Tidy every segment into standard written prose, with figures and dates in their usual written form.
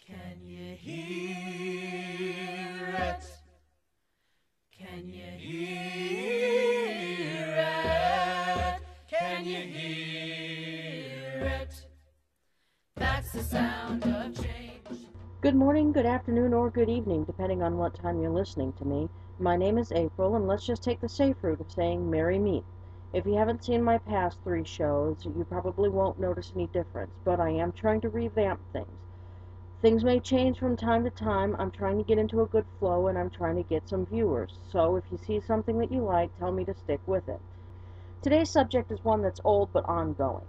Can you hear it? Can you hear it? Can you hear it? That's the sound of change. Good morning, good afternoon, or good evening, depending on what time you're listening to me. My name is April, and let's just take the safe route of saying Merry Meet. If you haven't seen my past 3 shows, you probably won't notice any difference, but I am trying to revamp things. Things may change from time to time. I'm trying to get into a good flow, and I'm trying to get some viewers. So if you see something that you like, tell me to stick with it. Today's subject is one that's old but ongoing.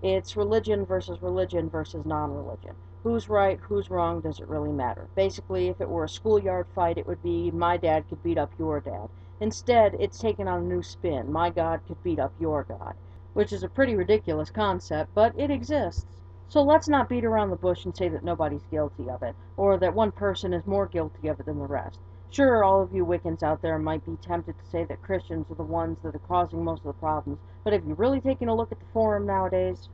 It's religion versus non-religion. Who's right, who's wrong, does it really matter? Basically, if it were a schoolyard fight, it would be my dad could beat up your dad. Instead, it's taken on a new spin. My God could beat up your God, which is a pretty ridiculous concept, but it exists. So let's not beat around the bush and say that nobody's guilty of it, or that one person is more guilty of it than the rest. Sure, all of you Wiccans out there might be tempted to say that Christians are the ones that are causing most of the problems, but have you really taken a look at the forum nowadays?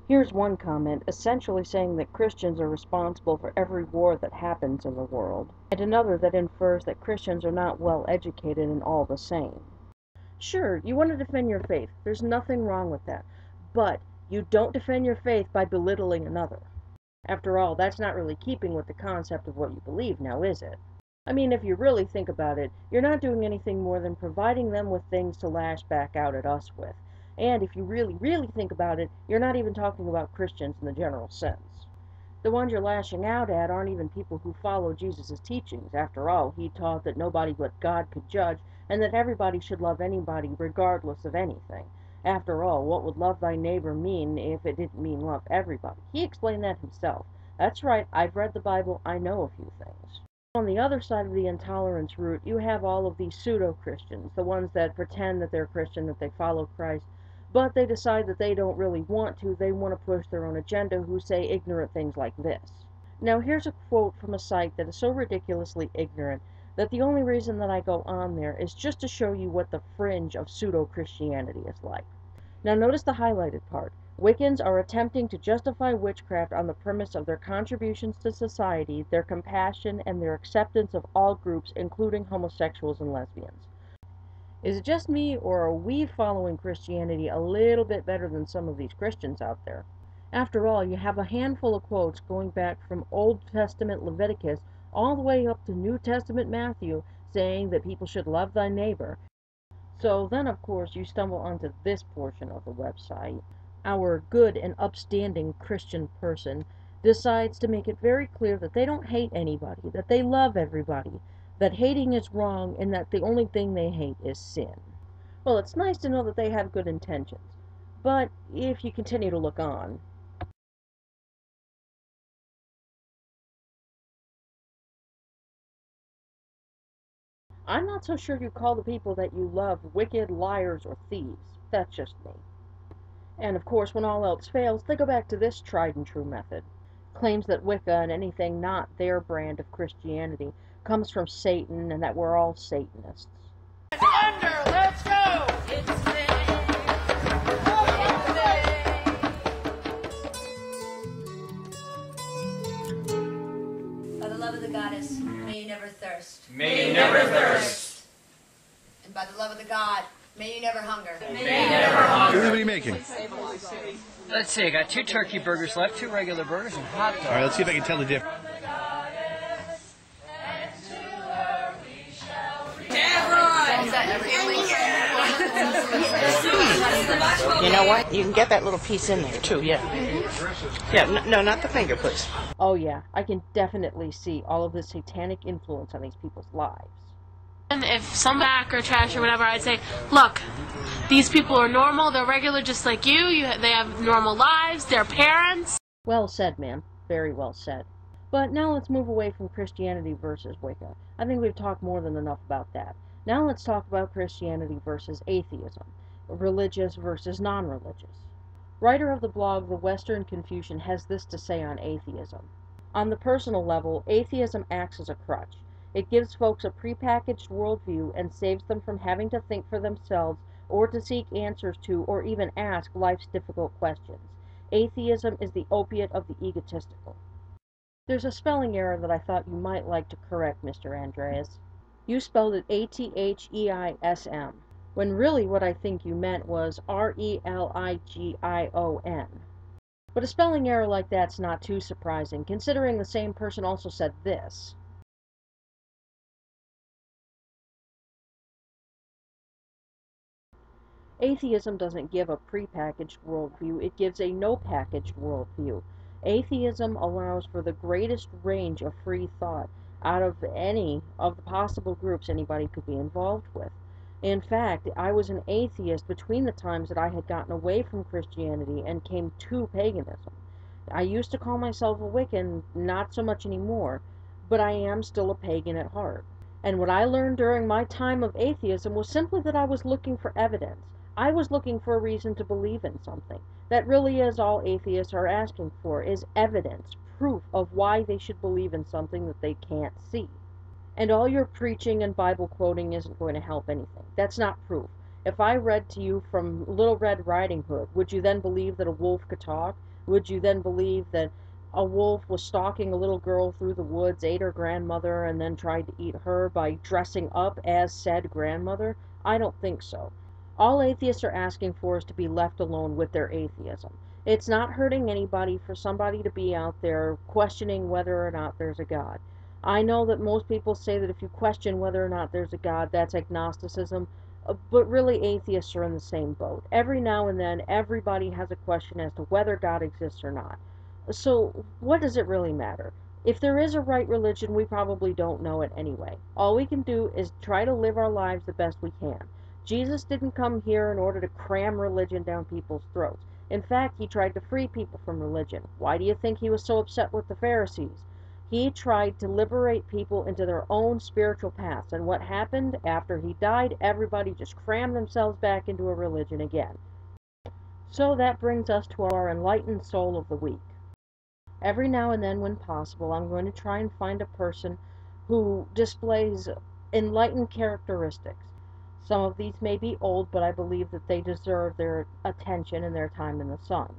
Here's one comment, essentially saying that Christians are responsible for every war that happens in the world, and another that infers that Christians are not well educated and all the same. Sure, you want to defend your faith. There's nothing wrong with that. But you don't defend your faith by belittling another. After all, that's not really keeping with the concept of what you believe now, is it? I mean, if you really think about it, you're not doing anything more than providing them with things to lash back out at us with. And if you really think about it, you're not even talking about Christians in the general sense. The ones you're lashing out at aren't even people who follow Jesus' teachings. After all, he taught that nobody but God could judge, and that everybody should love anybody regardless of anything. After all, what would love thy neighbor mean if it didn't mean love everybody? He explained that himself. That's right, I've read the Bible, I know a few things. On the other side of the intolerance route, you have all of these pseudo-Christians, the ones that pretend that they're Christian, that they follow Christ, but they decide that they don't really want to, they want to push their own agenda, who say ignorant things like this. Now here's a quote from a site that is so ridiculously ignorant that the only reason that I go on there is just to show you what the fringe of pseudo-Christianity is like. Now notice the highlighted part. Wiccans are attempting to justify witchcraft on the premise of their contributions to society, their compassion, and their acceptance of all groups, including homosexuals and lesbians. Is it just me, or are we following Christianity a little bit better than some of these Christians out there? After all, you have a handful of quotes going back from Old Testament Leviticus all the way up to New Testament Matthew saying that people should love thy neighbor. So then, of course, you stumble onto this portion of the website. Our good and upstanding Christian person decides to make it very clear that they don't hate anybody, that they love everybody, that hating is wrong, and that the only thing they hate is sin. Well, it's nice to know that they have good intentions, but if you continue to look on, I'm not so sure you call the people that you love wicked, liars, or thieves. That's just me. And of course, when all else fails, they go back to this tried and true method. Claims that Wicca and anything not their brand of Christianity comes from Satan and that we're all Satanists. Thunder, let's go! It's By the love of the goddess, may you never thirst. May you never thirst. And by the love of the god, may you never hunger. May you never hunger. What are you making? Let's see, I got 2 turkey burgers left, 2 regular burgers, and hot dogs. All right, let's see if I can tell the difference. You know what? You can get that little piece in there, too, yeah. Yeah, no, not the finger, please. Oh yeah, I can definitely see all of the satanic influence on these people's lives. And if some back or trash or whatever, I'd say, look, these people are normal, they're regular just like you, they have normal lives, they're parents. Well said, ma'am. Very well said. But now let's move away from Christianity versus Wicca. I think we've talked more than enough about that. Now let's talk about Christianity versus atheism. Religious versus non-religious. Writer of the blog The Western Confucian has this to say on atheism. On the personal level, atheism acts as a crutch. It gives folks a prepackaged worldview and saves them from having to think for themselves or to seek answers to or even ask life's difficult questions. Atheism is the opiate of the egotistical. There's a spelling error that I thought you might like to correct, Mr. Andreas. You spelled it Atheism, when really what I think you meant was Religion. But a spelling error like that's not too surprising, considering the same person also said this. Atheism doesn't give a prepackaged worldview, it gives a no-packaged worldview. Atheism allows for the greatest range of free thought out of any of the possible groups anybody could be involved with. In fact, I was an atheist between the times that I had gotten away from Christianity and came to paganism. I used to call myself a Wiccan, not so much anymore, but I am still a pagan at heart. And what I learned during my time of atheism was simply that I was looking for evidence. I was looking for a reason to believe in something. That really is all atheists are asking for, is evidence, proof of why they should believe in something that they can't see. And all your preaching and Bible quoting isn't going to help anything. That's not proof. If I read to you from Little Red Riding Hood, would you then believe that a wolf could talk? Would you then believe that a wolf was stalking a little girl through the woods, ate her grandmother, and then tried to eat her by dressing up as said grandmother? I don't think so. All atheists are asking for is to be left alone with their atheism. It's not hurting anybody for somebody to be out there questioning whether or not there's a God. I know that most people say that if you question whether or not there's a God, that's agnosticism, but really atheists are in the same boat. Every now and then, everybody has a question as to whether God exists or not. So, what does it really matter? If there is a right religion, we probably don't know it anyway. All we can do is try to live our lives the best we can. Jesus didn't come here in order to cram religion down people's throats. In fact, he tried to free people from religion. Why do you think he was so upset with the Pharisees? He tried to liberate people into their own spiritual paths, and what happened after he died? Everybody just crammed themselves back into a religion again. So that brings us to our enlightened soul of the week. Every now and then, when possible, I'm going to try and find a person who displays enlightened characteristics. Some of these may be old, but I believe that they deserve their attention and their time in the sun.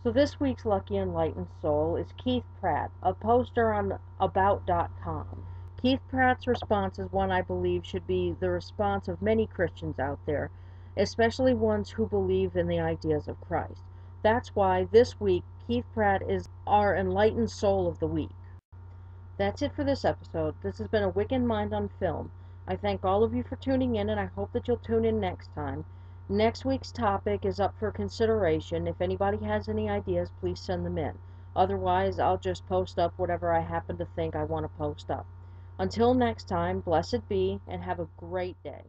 So this week's Lucky Enlightened Soul is Keith Pratt, a poster on About.com. Keith Pratt's response is one I believe should be the response of many Christians out there, especially ones who believe in the ideas of Christ. That's why this week Keith Pratt is our Enlightened Soul of the Week. That's it for this episode. This has been A Wiccan Mind on Film. I thank all of you for tuning in, and I hope that you'll tune in next time. Next week's topic is up for consideration. If anybody has any ideas, please send them in. Otherwise, I'll just post up whatever I happen to think I want to post up. Until next time, blessed be, and have a great day.